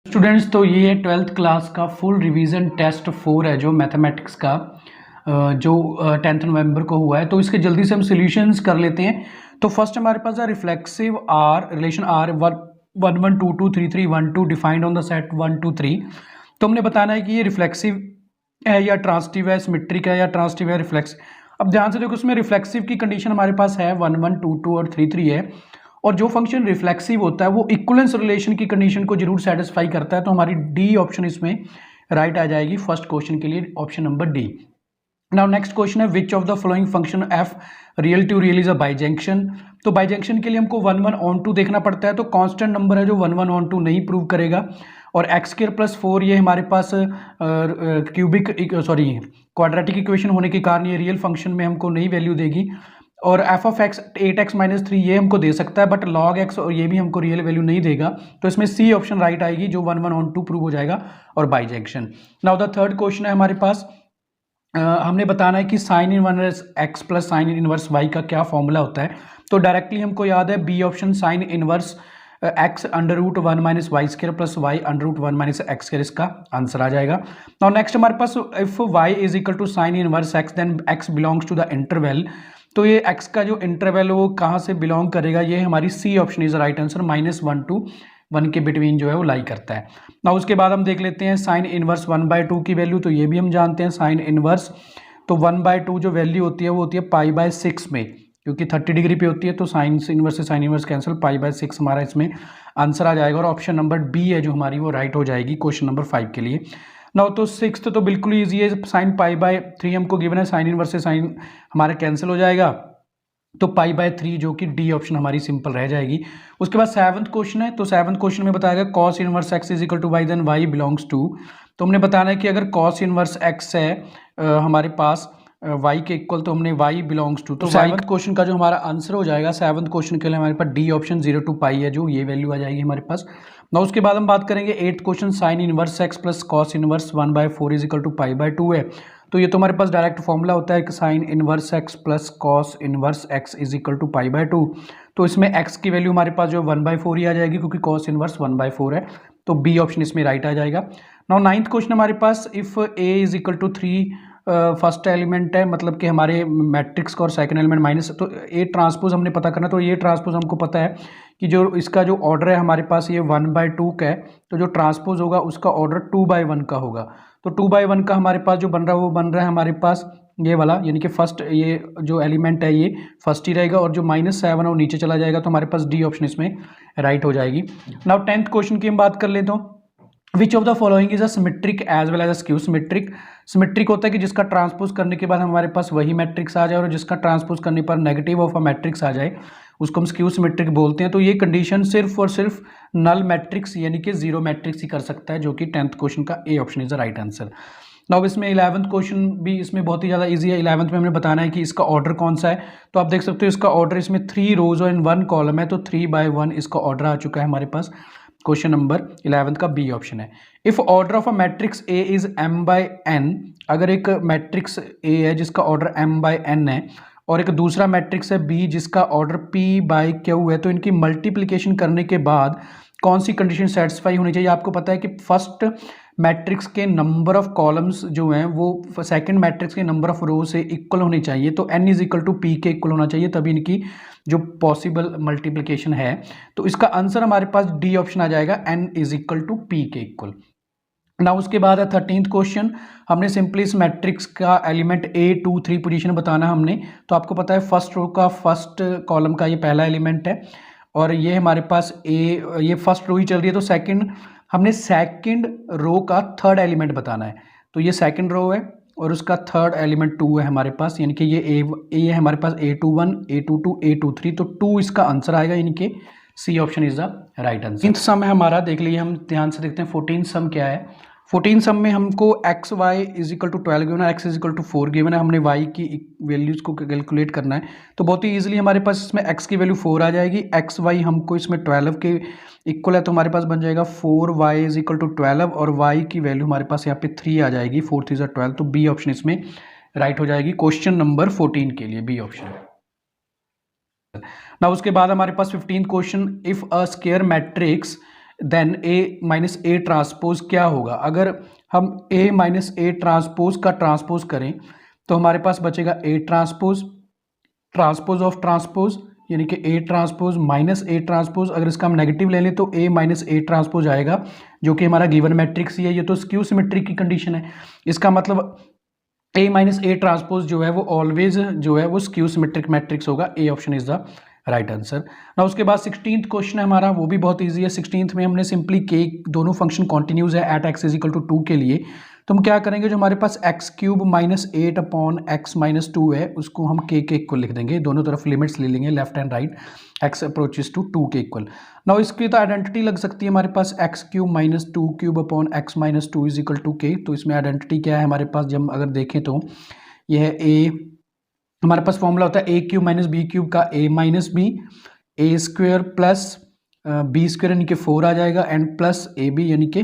Students, तो ये 12th class का फुल रिवीजन टेस्ट 4 है जो मैथमेटिक्स का जो 10th नवंबर को हुआ है। तो इसके जल्दी से हम सॉल्यूशंस कर लेते हैं। तो फर्स्ट हमारे पास है reflexive R relation R 1 1 2 2 3 3 1 2 defined on the set 1 2 3। तो हमने बताना है कि ये रिफ्लेक्सिव है या ट्रांसटिव है, सिमेट्रिक है या ट्रांसटिव है, रिफ्लेक्स। अब ध्यान से देखो, इसमें रिफ्लेक्सिव की कंडीशन हमारे पास है 1 1 2 2 और 3 3 है। और जो फंक्शन रिफ्लेक्सिव होता है वो इक्विवेलेंस रिलेशन की कंडीशन को जरूर सेटिस्फाई करता है। तो हमारी डी ऑप्शन इसमें राइट आ जाएगी फर्स्ट क्वेश्चन के लिए, option number D. Now next question है which of the following function f real to real is a bijection. तो बाइजेंक्शन के लिए हमको 1 1 ऑन 2 देखना पड़ता है। तो कांस्टेंट नंबर है जो 1 1 ऑन 2 नहीं प्रूव करेगा। और एक्स स्क्वायर प्लस 4 ये हमारे पास क्वाड्रेटिक इक्वेशन होने के कारण ये रियल फंक्शन में हमको नई वैल्यू देगी। और F of x 8x minus 3 ये हमको दे सकता है, बट लॉग एक्स और ये भी हमको रियल वैल्यू नहीं देगा। तो इसमें सी ऑप्शन राइट आएगी जो 1 1 ऑन 2 प्रूव हो जाएगा और bijection. Now the third question है हमारे पास, हमने बताना है कि sine inverse x plus sine inverse y का क्या फॉर्मूला होता है। तो डायरेक्टली हमको याद है B option, sine inverse x under root 1 minus y square plus y under root 1 minus x square, इसका आंसर आ जाएगा। नाउ नेक्स्ट हमारे पास, if y is equal to sine inverse x then x belongs to the interval. तो ये x का जो interval है वो कहाँ से बिलोंग करेगा, ये हमारी C option is right answer, -1 to 1 के बिटवीन जो है वो लाई करता है। ना उसके बाद हम देख लेते हैं साइन इनवर्स 1/2 की वैल्यू। तो ये भी हम जानते हैं साइन इनवर्स, तो 1/2 जो वैल्यू होती है वो होती है π/6 में, क्योंकि 30 डिग्री पे होती है। तो साइन इनवर्स से साइन इनवर्स कैंसिल, π/6 हमारा इसमें आंसर आ जाएगा। और ऑप्शन नंबर बी है जो हमारी वो राइट हो जाएगी क्वेश्चन नंबर 5 के लिए। ना तो सिक्स्थ तो बिल्कुल ईजी है, साइन π/3 हमको गिवन है, साइन इनवर्स से साइन हमारा कैंसिल हो जाएगा। तो π/3 जो कि डी ऑप्शन हमारी सिंपल रह जाएगी। उसके बाद सेवंथ क्वेश्चन है, तो सेवंथ क्वेश्चन में बताया गया cos inverse x is equal to y then y belongs to. तो हमने बताना है कि अगर कॉस इनवर्स एक्स है हमारे पास वाई के इक्वल, तो हमने वाई बिलोंग्स टू। तो सेवंथ क्वेश्चन का जो हमारा आंसर हो जाएगा सेवंथ क्वेश्चन के लिए हमारे पास डी ऑप्शन 0 to π है, जो ये वैल्यू आ जाएगी हमारे पास ना। उसके बाद हम बात करेंगे eighth question, sine inverse x plus cos inverse 1/4 is equal to π/2 है। तो ये तो हमारे पास डायरेक्ट फॉर्मूला होता है कि sine inverse x plus cos inverse x is equal to π/2। तो इसमें एक्स की वैल्यू हमारे पास जो 1/4 ही आ जाएगी, क्योंकि कॉस इनवर्स 1/4 है। तो बी ऑप्शन इसमें राइट आ जाएगा। नाउ नाइन्थ क्वेश्चन हमारे पास, if A is equal to 3 first element है, मतलब कि हमारे मैट्रिक्स का, और सेकंड एलिमेंट माइनस, तो ए ट्रांसपोज हमने पता करना। तो ये ट्रांसपोज हमको पता है कि जो इसका जो ऑर्डर है हमारे पास ये 1/2 का है। तो जो ट्रांसपोज होगा उसका ऑर्डर 2/1 का होगा। तो 2/1 का हमारे पास जो बन रहा है वो बन रहा है हमारे पास ये वाला, यानी कि फर्स्ट ये जो एलिमेंट है ये फर्स्ट ही रहेगा, और जो -7 है वो नीचे चला जाएगा। तो हमारे पास डी ऑप्शन इसमें राइट हो जाएगी। नाउ 10th क्वेश्चन की हम बात कर लेते हैं, which of the following is a symmetric as well as a skew symmetric. Symmetric होता है कि जिसका ट्रांसपोज करने के बाद हमारे पास वही मैट्रिक्स आ जाए, और जिसका ट्रांसपोज करने पर नेगेटिव ऑफ अ मैट्रिक्स आ जाए उसको हम स्क्यू सिमेट्रिक बोलते हैं। तो ये कंडीशन सिर्फ और सिर्फ नल मैट्रिक्स यानी कि जीरो मैट्रिक्स ही कर सकता है, जो कि 10th क्वेश्चन का ए option is the right answer. Now इसमें 11th क्वेश्चन भी इसमें बहुत ही ज़्यादा इजी है। 11th में हमने बताना है कि इसका ऑर्डर कौन सा है। तो आप देख सकते हो इसका ऑर्डर इसमें 3 रोज और 1 कॉलम है, तो 3/1 इसका ऑर्डर आ चुका है हमारे पास। क्वेश्चन नंबर 11th का बी ऑप्शन है। If order of a matrix A is m/n, अगर एक मैट्रिक्स ए है जिसका ऑर्डर m/n है, और एक दूसरा मैट्रिक्स है बी जिसका ऑर्डर p/q है, तो इनकी मल्टीप्लिकेशन करने के बाद कौन सी कंडीशन सेटिस्फाई होनी चाहिए। आपको पता है कि फर्स्ट मैट्रिक्स के नंबर ऑफ कॉलम्स जो हैं वो सेकंड मैट्रिक्स के नंबर ऑफ रो से इक्वल होनी चाहिए। तो n is equal to P के इक्वल होना चाहिए, तभी इनकी जो पॉसिबल मल्टीप्लिकेशन है। तो इसका आंसर हमारे पास डी ऑप्शन आ जाएगा, n is equal to P के इक्वल। ना उसके बाद है 13th क्वेश्चन, हमने सिंपली इस मैट्रिक्स का एलिमेंट A 2 3 पोजीशन बताना हमने। तो आपको पता है फर्स्ट रो का फर्स्ट कॉलम का ये पहला एलिमेंट है, और ये हमारे पास ये फर्स्ट रो ही चल रही है। तो हमने सेकंड रो का थर्ड एलिमेंट बताना है। तो ये सेकंड रो है और उसका थर्ड एलिमेंट 2 है हमारे पास, यानी कि ये ए है हमारे पास A21 A22 A23। तो 2 इसका आंसर आएगा, यानी कि C option is the right answer. 14th sum है हमारा, देख लीजिए, हम ध्यान से देखते हैं 14th सम क्या है। 14th सम में हमको x y is equal to 12 given है, x is equal to 4 given है, हमने वाई की वैल्यूज़ को कैलकुलेट करना है। तो बहुत ही ईजिली हमारे पास इसमें एक्स की वैल्यू 4 आ जाएगी, एक्स वाई हमको इसमें 12 के इक्वल है, तो हमारे पास बन जाएगा 4y इज इक्वल टू 12, और y की वैल्यू हमारे पास यहाँ पे 3 आ जाएगी, 4 3 12। तो बी ऑप्शन इसमें राइट हो जाएगी क्वेश्चन नंबर 14 के लिए, बी ऑप्शन। ना उसके बाद हमारे पास 15th question, if a square matrix then A minus A transpose क्या होगा? अगर हम ए माइनस ए ट्रांसपोज का ट्रांसपोज करें तो हमारे पास बचेगा A transpose, transpose of transpose यानी कि A transpose minus A transpose. अगर इसका हम नेगेटिव ले लें तो ए माइनस ए ट्रांसपोज आएगा, जो कि हमारा गिवन मैट्रिक्स ही है। ये तो स्क्यू सिमेट्रिक की कंडीशन है। इसका मतलब ए माइनस ए ट्रांसपोज जो है वो ऑलवेज जो है वो स्क्यू सिमेट्रिक मैट्रिक्स होगा। ए option is the right answer ना। उसके बाद 16th क्वेश्चन है हमारा, वो भी बहुत इजी है। 16th में हमने सिंपली के दोनों फंक्शन कॉन्टिन्यूज है at x is equal to 2 के लिए, तो हम क्या करेंगे, जो हमारे पास x cube minus 8 upon x minus 2 है उसको हम के इक्वल लिख देंगे। दोनों तरफ लिमिट्स ले लेंगे left and right, x approaches to 2 के इक्वल। नाउ इसकी तो आइडेंटिटी लग सकती है हमारे पास x cube minus 2 cube upon x minus 2 is equal to k. तो इसमें आइडेंटिटी क्या है हमारे पास, जब अगर देखें तो यह है ए, हमारे पास फॉर्मूला होता है ए क्यूब माइनस बी क्यूब का ए माइनस बी, ए स्क्वेयर प्लस बी स्क्वेयर यानी कि 4 आ जाएगा, एंड प्लस ए बी यानी कि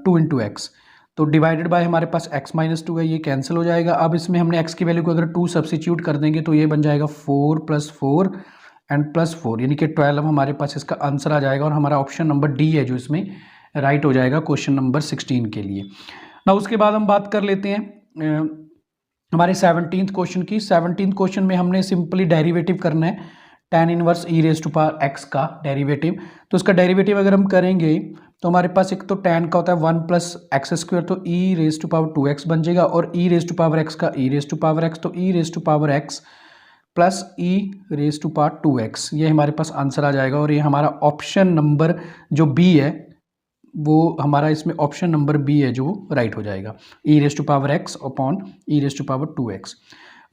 2 इंटू एक्स। तो डिवाइडेड बाय हमारे पास x माइनस 2 है, ये कैंसिल हो जाएगा। अब इसमें हमने x की वैल्यू को अगर 2 सब्सिट्यूट कर देंगे तो ये बन जाएगा 4 प्लस 4 एंड प्लस 4 यानी कि 12 हमारे पास इसका आंसर आ जाएगा। और हमारा ऑप्शन नंबर डी है जो इसमें राइट हो जाएगा क्वेश्चन नंबर 16 के लिए ना। उसके बाद हम बात कर लेते हैं हमारे 17th क्वेश्चन की। 17th क्वेश्चन में हमने सिंपली डेरिवेटिव करना है tan inverse e raise to power x का डेरिवेटिव। तो इसका डेरिवेटिव अगर हम करेंगे तो हमारे पास एक तो tan का होता है 1 प्लस एक्स स्क्वायर, तो e raise to power 2x बन जाएगा, और e raise to power x का e raise to power x, तो e raise to power x plus e raise to power 2x, ये हमारे पास आंसर आ जाएगा। और ये हमारा ऑप्शन नंबर जो बी है वो हमारा इसमें ऑप्शन नंबर बी है जो राइट हो जाएगा, e raise to power x upon e raise to power 2x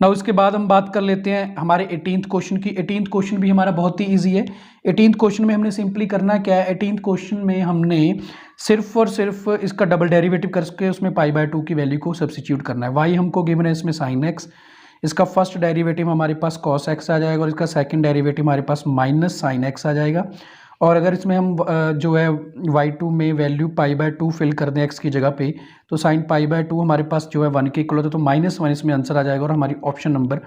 ना। उसके बाद हम बात कर लेते हैं हमारे 18th क्वेश्चन की। 18th क्वेश्चन भी हमारा बहुत ही इजी है। 18th क्वेश्चन में हमने सिंपली करना क्या है, 18th क्वेश्चन में हमने सिर्फ और सिर्फ इसका डबल डेरिवेटिव करके उसमें π/2 की वैल्यू को सब्सिट्यूट करना है। y हमको गिवन है इसमें sin x, इसका फर्स्ट डेरिवेटिव हमारे पास cos x आ जाएगा, और इसका सेकंड डेरिवेटिव हमारे पास माइनस sin x आ जाएगा। और अगर इसमें हम जो है y2 में वैल्यू π/2 फिल कर दें x की जगह पे, तो साइन π/2 हमारे पास जो है 1 के इक्वल होता है, तो -1 इसमें आंसर आ जाएगा और हमारी ऑप्शन नंबर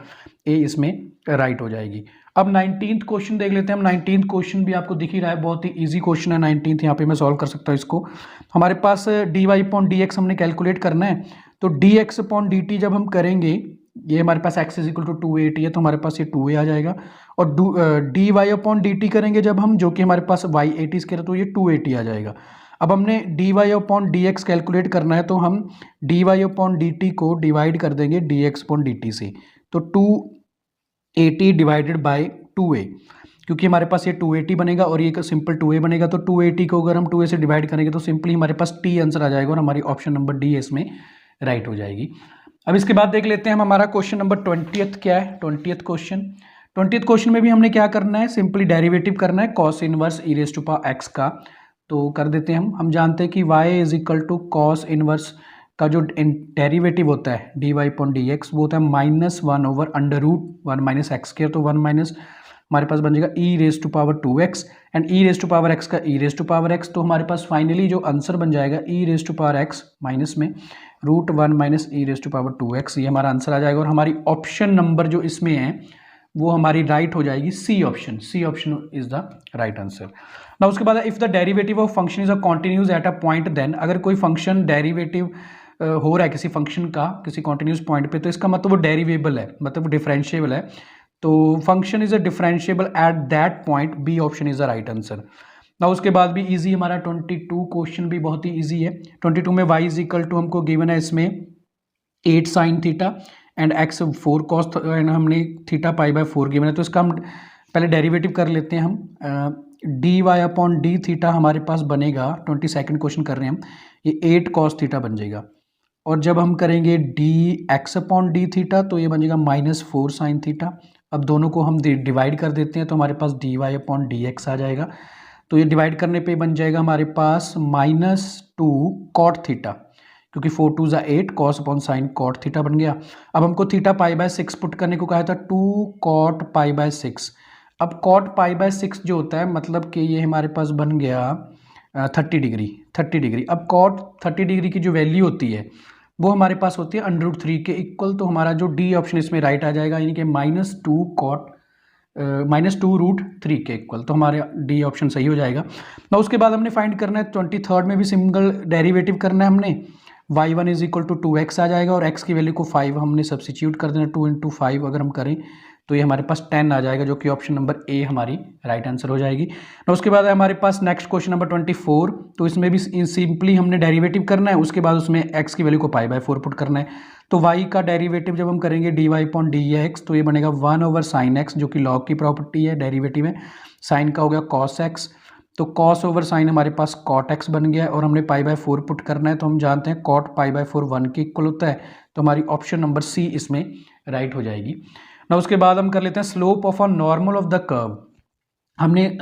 ए इसमें राइट हो जाएगी। अब 19th क्वेश्चन देख लेते हैं हम। 19th क्वेश्चन भी आपको दिख ही रहा है, बहुत ही ईजी क्वेश्चन है 19th, यहाँ पे मैं सॉल्व कर सकता हूँ इसको। हमारे पास dy अपॉन dx हमने कैलकुलेट करना है, तो dx अपॉन dt जब हम करेंगे, ये हमारे पास x इज इक्वल टू 280 है, तो हमारे पास ये 2a आ जाएगा। और dy अपॉन dt करेंगे जब हम, जो कि हमारे पास y80 स्क्वायर, तो ये 280 आ जाएगा। अब हमने dy अपॉन dx कैलकुलेट करना है, तो हम dy अपॉन dt को डिवाइड कर देंगे dx अपॉन dt से, तो 280 डिवाइडेड बाय 2a, क्योंकि हमारे पास ये 280 बनेगा और ये सिंपल 2a बनेगा, तो 280 को अगर हम 2a से डिवाइड करेंगे तो सिंपली हमारे पास t आंसर आ जाएगा और हमारी ऑप्शन नंबर डी इसमें राइट हो जाएगी। अब इसके बाद देख लेते हैं हम हमारा क्वेश्चन नंबर 20th क्या है। 20th क्वेश्चन, 20th क्वेश्चन में भी हमने क्या करना है, सिंपली डेरिवेटिव करना है cos inverse e raise to power x का। तो कर देते हैं हम जानते हैं कि y is equal to cos inverse का जो डेरिवेटिव होता है dy अपॉन dx वो होता है -1 ओवर √1 माइनस एक्स स्क्वायर, तो 1 माइनस हमारे पास बन जाएगा e raise to power 2x, and e raise to power x का e raise to power x, तो हमारे पास फाइनली जो आंसर बन जाएगा e raise to power x minus में √1 minus e raise to power 2x, ये हमारा आंसर आ जाएगा। और हमारी ऑप्शन नंबर जो इसमें है वो हमारी राइट हो जाएगी C option, C option is the right answer ना। उसके बाद if the derivative of function is a continuous at a point, then अगर कोई फंक्शन डेरिवेटिव हो रहा है किसी फंक्शन का किसी कॉन्टिन्यूस पॉइंट पे, तो इसका मतलब वो डेरिवेबल है, मतलब वो डिफरेंशिएबल है। तो function is a differentiable at that point, B option is the right answer ना। उसके बाद भी इजी हमारा 22 क्वेश्चन भी बहुत ही इजी है। 22 में y इज इक्वल टू हमको गिवन है इसमें 8 sine theta and x 4 cos, and हमने थीटा π/4 गिवन है, तो इसका हम पहले डेरिवेटिव कर लेते हैं हम। dy अपॉन डी थीटा हमारे पास बनेगा, 22nd क्वेश्चन कर रहे हैं हम, ये 8 कॉस थीटा बन जाएगा। और जब हम करेंगे dx अपॉन डी थीटा तो ये बन जाएगा -4 साइन थीटा। अब दोनों को हम डिवाइड कर देते हैं, तो हमारे पास dy अपॉन dx आ जाएगा, तो ये डिवाइड करने पे बन जाएगा हमारे पास -2 कॉट थीटा, क्योंकि 4 2 ज़ा 8 cos upon sine cot theta बन गया। अब हमको थीटा π/6 पुट करने को कहा था, 2 कॉट π/6। अब कॉट π/6 जो होता है मतलब कि ये हमारे पास बन गया 30 डिग्री। अब कॉट 30 डिग्री की जो वैल्यू होती है वो हमारे पास होती है √3 के इक्वल, तो हमारा जो डी ऑप्शन इसमें राइट आ जाएगा, यानी कि -2 कॉट -2√3 के इक्वल, तो हमारे डी ऑप्शन सही हो जाएगा ना। उसके बाद हमने फाइंड करना है 23rd में भी सिंगल डेरिवेटिव करना है हमने, y1 is equal to 2x आ जाएगा और x की वैल्यू को 5 हमने सब्सिट्यूट कर देना, 2 × 5 अगर हम करें तो ये हमारे पास 10 आ जाएगा, जो कि ऑप्शन नंबर ए हमारी राइट आंसर हो जाएगी ना। उसके बाद हमारे पास नेक्स्ट क्वेश्चन नंबर 24, तो इसमें भी सिंपली हमने डेरिवेटिव करना है, उसके बाद उसमें x की वैल्यू को π/4 पुट करना है। तो y का डेरिवेटिव जब हम करेंगे dy/dx, तो ये बनेगा 1/sin x, जो कि log की प्रॉपर्टी है, डेरिवेटिव है। साइन का हो गया cos x, तो cos ओवर साइन हमारे पास cot x बन गया है और हमने π/4 पुट करना है, तो हम जानते हैं cot π/4 1 के इक्वल होता है, तो हमारी ऑप्शन नंबर सी इसमें राइट हो जाएगी ना। उसके बाद हम कर लेते हैं slope of a normal of the curve. हमने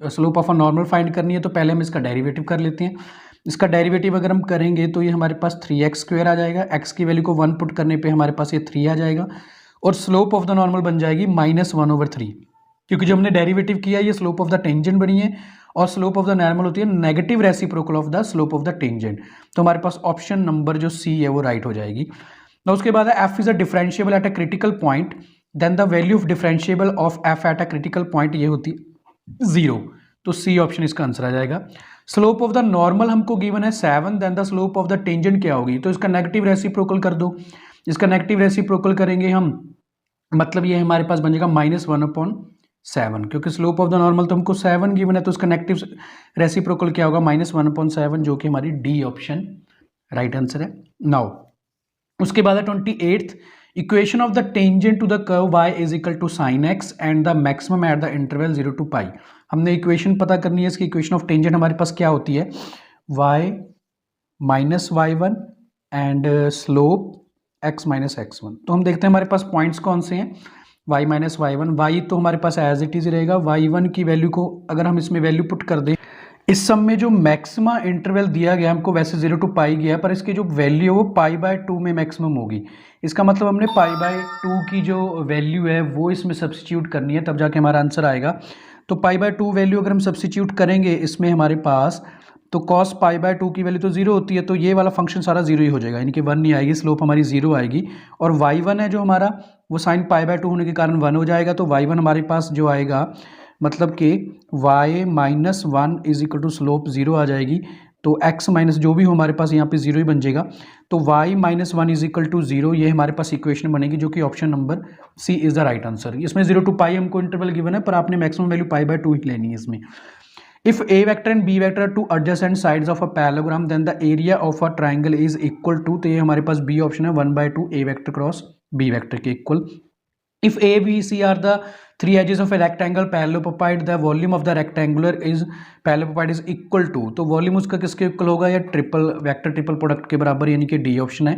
slope of a normal find करनी है, तो पहले हम इसका डेरिवेटिव कर लेते हैं। इसका डेरिवेटिव अगर हम करेंगे तो ये हमारे पास 3x² आ जाएगा, x की वैल्यू को 1 पुट करने पे हमारे पास ये 3 आ जाएगा और स्लोप ऑफ द नॉर्मल बन जाएगी -1/3, क्योंकि जो हमने डेरिवेटिव किया ये स्लोप ऑफ द टेंजेंट बनी है और स्लोप ऑफ द नॉर्मल होती है negative reciprocal of the slope of the tangent, तो हमारे पास ऑप्शन नंबर जो सी है वो राइट हो जाएगी ना। उसके बाद है f is a differentiable at a critical point, then the value of differentiable of f at a critical point ये होती है 0, तो सी ऑप्शन इसका आंसर आ जाएगा। स्लोप ऑफ द नॉर्मल हमको गिवन है 7, then the slope of the tangent क्या होगी, तो इसका नेगेटिव रेसिप्रोकल कर दो। इसका नेगेटिव रेसिप्रोकल करेंगे हम, मतलब ये हमारे पास बन जाएगा -1/7, क्योंकि स्लोप ऑफ द नॉर्मल तो हमको 7 गिवन है, तो उसका नेगेटिव रेसिप्रोकल क्या होगा -1/7, जो कि हमारी डी ऑप्शन राइट आंसर है। नाउ उसके बाद है 28th, equation of the tangent to the curve y is equal to sin x and the maximum at the interval 0 to π। हमने इक्वेशन पता करनी है, इसकी इक्वेशन ऑफ टेंजेंट हमारे पास क्या होती है, y - y1 and slope x - x1। तो हम देखते हैं हमारे पास पॉइंट्स कौन से हैं, y - y1, y तो हमारे पास एज इट इज रहेगा, y1 की वैल्यू को अगर हम इसमें वैल्यू पुट कर दें, इस सम में जो मैक्सिमा इंटरवल दिया गया हमको वैसे 0 to π गया, पर इसकी जो वैल्यू है वो π/2 में मैक्सिमम होगी। इसका मतलब हमने π/2 की जो वैल्यू है वो इसमें सब्स्टिट्यूट करनी है, तब जाके हमारा आंसर आएगा। तो π/2 वैल्यू अगर हम सब्स्टिट्यूट करेंगे इसमें हमारे पास, तो cos π/2 की वैल्यू तो 0 होती है, तो ये वाला फंक्शन सारा 0 ही हो जाएगा, यानी कि 1 नहीं आएगी, स्लोप हमारी 0 आएगी। और y1 है जो हमारा, वो साइन π/2 होने के कारण 1 हो जाएगा, तो y1 हमारे पास जो आएगा, मतलब कि y - 1 is equal to slope 0 आ जाएगी, तो x माइनस जो भी हो हमारे पास यहाँ पे 0 ही बन जाएगा, तो y - 1 इज इक्वल टू 0, ये हमारे पास इक्वेशन बनेगी, जो कि option number C is the right answer. इसमें 0 to π हमको इंटरवल गिवन है, पर आपने मैक्सिमम वैल्यू π/2 ही लेनी है इसमें। If a vector and b vector two adjacent sides of a parallelogram then the area of a triangle is equal to, तो ये हमारे पास b ऑप्शन है, 1/2 a vector cross b vector के equal. If A, B, C are the three edges of a rectangle parallelepiped, the volume of the rectangular is parallelepiped is equal to, तो volume उसका किसके equal होगा, या triple vector triple product के बराबर, यानी कि डी ऑप्शन है।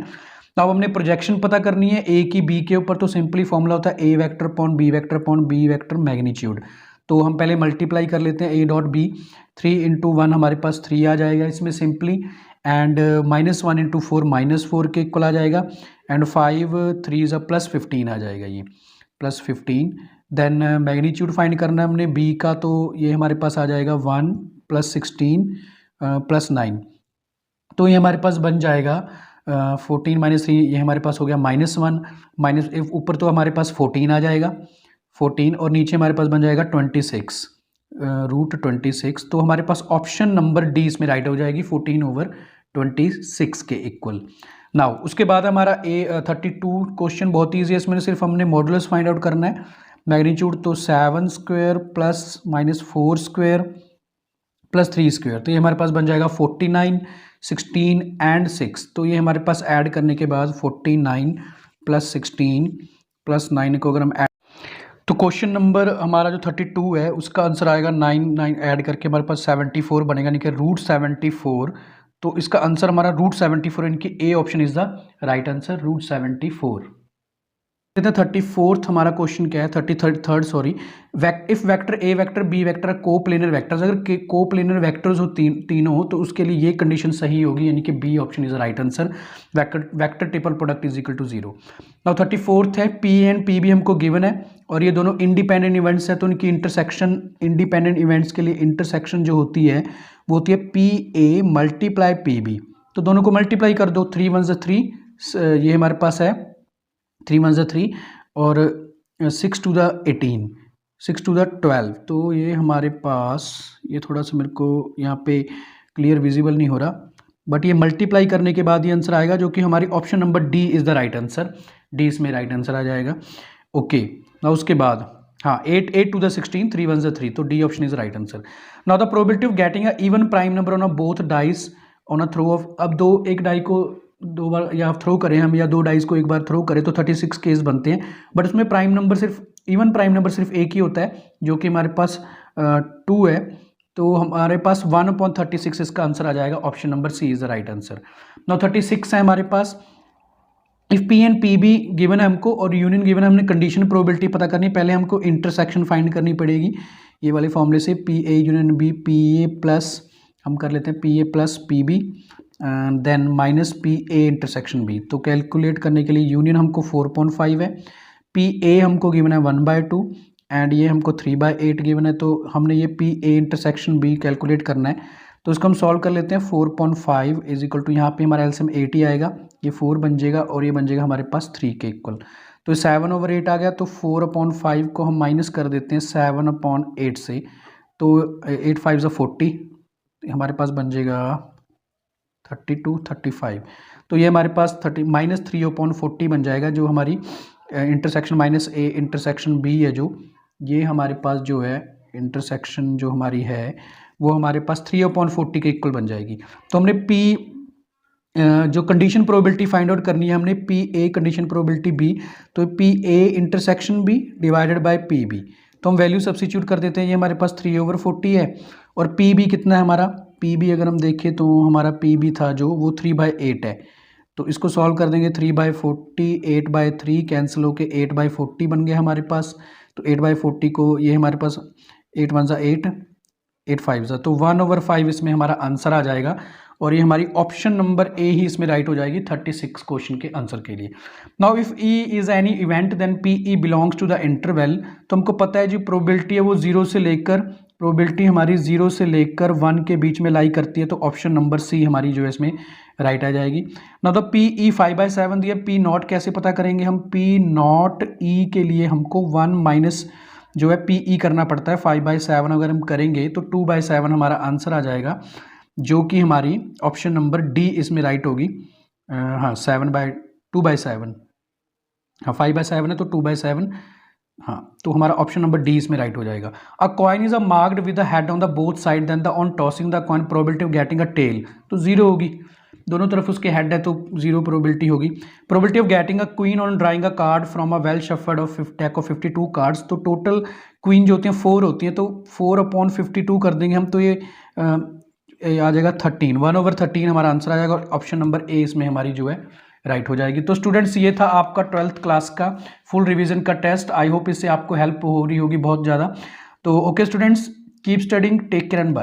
अब हमने प्रोजेक्शन पता करनी है ए की बी के ऊपर, तो सिंपली फॉर्मूला होता है A vector upon B vector upon B vector magnitude. तो हम पहले मल्टीप्लाई कर लेते हैं, a.b 3 × 1 हमारे पास 3 आ जाएगा इसमें सिंपली, एंड -1 × 4 -4 के इक्वल आ जाएगा, एंड 5 3 +15 आ जाएगा, ये +15। देन मैग्नीट्यूड फाइंड करना है हमने b का, तो ये हमारे पास आ जाएगा 1 + 16 + 9, तो ये हमारे पास बन जाएगा 14 - 3, ये हमारे पास हो गया -1, माइनस ऊपर तो हमारे पास 14 आ जाएगा 14, और नीचे हमारे पास बन जाएगा 26 √26, तो हमारे पास ऑप्शन नंबर डी इसमें राइट हो जाएगी, 14/26 के इक्वल। नाउ उसके बाद हमारा 32 क्वेश्चन बहुत ईजी है, इसमें सिर्फ हमने मॉडुलस फाइंड आउट करना है। मैग्नीट्यूड तो 7² + -4² + 3², तो ये हमारे पास बन जाएगा 49 16 एंड 6, तो ये हमारे पास ऐड करने के बाद 49 + 16 + 9 को अगर हम ऐड, तो क्वेश्चन नंबर हमारा जो 32 है उसका आंसर आएगा 9 ऐड करके हमारे पास 74 बनेगा, यानी कि √74, तो इसका आंसर हमारा √74, इनकी A option is the right answer, √74। 34th हमारा क्वेश्चन क्या है, 33rd sorry, if vector A vector B vector coplanar vectors, अगर कोप्लेनर वेक्टर्स हो तीनों हो, तो उसके लिए ये कंडीशन सही होगी, यानी कि B option is right answer, vector triple product is equal to 0। Now 34th है, पी एंड पी भी हमको गिवन है और ये दोनों इंडिपेंडेंट इवेंट्स है, तो उनकी इंटरसेक्शन, इंडिपेंडेंट इवेंट्स के लिए इंटरसेक्शन जो होती है वो होती है P A multiply P B, तो दोनों को मल्टीप्लाई कर दो, 3 1 3, ये हमारे पास है 3 1 3 और 6 2 18, 6 टू द 12, तो ये हमारे पास, ये थोड़ा सा मेरे को यहाँ पे क्लियर विजिबल नहीं हो रहा, बट ये मल्टीप्लाई करने के बाद ये आंसर आएगा, जो कि हमारी option number D is the right answer. D इसमें राइट आंसर आ जाएगा। ओके, ना उसके बाद हाँ 8 टू द 16, 3 1 3, तो D option is right answer. Now the probability of getting a even prime number on a both dice on a throw of, अब एक डाई को 2 बार या थ्रो करें हम, या 2 डाइस को एक बार थ्रो करें तो 36 केस बनते हैं, बट उसमें प्राइम नंबर सिर्फ, इवन प्राइम नंबर सिर्फ एक ही होता है, जो कि हमारे पास 2 है, तो हमारे पास 1/36 इसका आंसर आ जाएगा। Option number C is the right answer. Now 36 है हमारे पास। If P and P B given है हमको और यूनियन गिवन है, हमने कंडीशन प्रोबेबिलिटी पता करनी है। पहले हमको इंटरसेक्शन फाइंड करनी पड़ेगी ये वाले फॉर्मूले से, P A union B, P A plus, हम कर लेते हैं P A plus P B and then minus P A intersection B. तो कैलकुलेट करने के लिए यूनियन हमको 4.5 है, पी ए हमको गिवन है 1/2 एंड ये हमको 3/8 गिवन है, तो हमने ये P A intersection B calculate करना है। तो इसको हम सॉल्व कर लेते हैं। 4.5 इज इक्वल टू, यहाँ पे हमारा एलसीएम 80 आएगा, ये 4 बन जाएगा और ये बन जाएगा हमारे पास 3 के इक्वल, तो 7/8 आ गया। तो 4/5 को हम माइनस कर देते हैं 7/8 से, तो 8 5 ज़ा 40, हमारे पास बन जाएगा 32 35, तो ये हमारे पास -3/40 बन जाएगा, जो हमारी intersection minus A intersection B है, जो ये हमारे पास जो है इंटरसेक्शन जो हमारी है वो हमारे पास 3/40 के इक्वल बन जाएगी। तो हमने पी जो कंडीशन प्रोबेबिलिटी फाइंड आउट करनी है, हमने P A condition probability B, तो P A intersection B divided by P B, तो हम वैल्यू सब्स्टिट्यूट कर देते हैं। ये हमारे पास 3/40 है और पी बी कितना है हमारा, पी बी अगर हम देखें तो हमारा पी बी था जो वो 3/8 है, तो इसको सॉल्व कर देंगे। 3/40 8/3 कैंसिल होके 8/40 बन गया हमारे पास, तो 8/40 को ये हमारे पास 8 1 ज़ा 8 8 5 ज़ा, तो 1/5 इसमें हमारा आंसर आ जाएगा और ये हमारी ऑप्शन नंबर ए ही इसमें राइट हो जाएगी 36 क्वेश्चन के आंसर के लिए। Now if E is any event then P E belongs to the interval, तो हमको पता है जो प्रोबेबिलिटी है वो 0 से लेकर, प्रोबेबिलिटी हमारी 0 से लेकर 1 के बीच में लाई करती है, तो ऑप्शन नंबर सी हमारी जो है इसमें राइट आ जाएगी। नाउ द पी ई 5/7 दिया, पी नॉट कैसे पता करेंगे हम, पी नॉट ई के लिए हमको 1 माइनस जो है पी ई करना पड़ता है। 5/7 अगर हम करेंगे तो 2/7 हमारा आंसर आ जाएगा, जो कि हमारी ऑप्शन नंबर डी इसमें राइट होगी। हाँ 2/7, हाँ 5/7 है तो 2/7, हाँ तो हमारा ऑप्शन नंबर डी इसमें राइट हो जाएगा। A coin is a marked with the head on the both side then the on tossing the coin probability of getting a tail, तो 0 होगी, दोनों तरफ उसके हेड है तो 0 प्रोबेबिलिटी होगी। Probability of getting a queen on drawing a card from a well shuffled of deck of 52 cards, तो total queen जो होती हैं 4 होती हैं, तो 4/52 कर देंगे हम, तो ये आ जाएगा 13, 1/13 हमारा आंसर आ जाएगा। ऑप्शन नंबर ए इसमें हमारी जो है राइट हो जाएगी। तो स्टूडेंट्स ये था आपका 12th क्लास का फुल रिवीजन का टेस्ट। आई होप इससे आपको हेल्प हो रही होगी बहुत ज़्यादा। तो okay students, keep studying, take care and bye.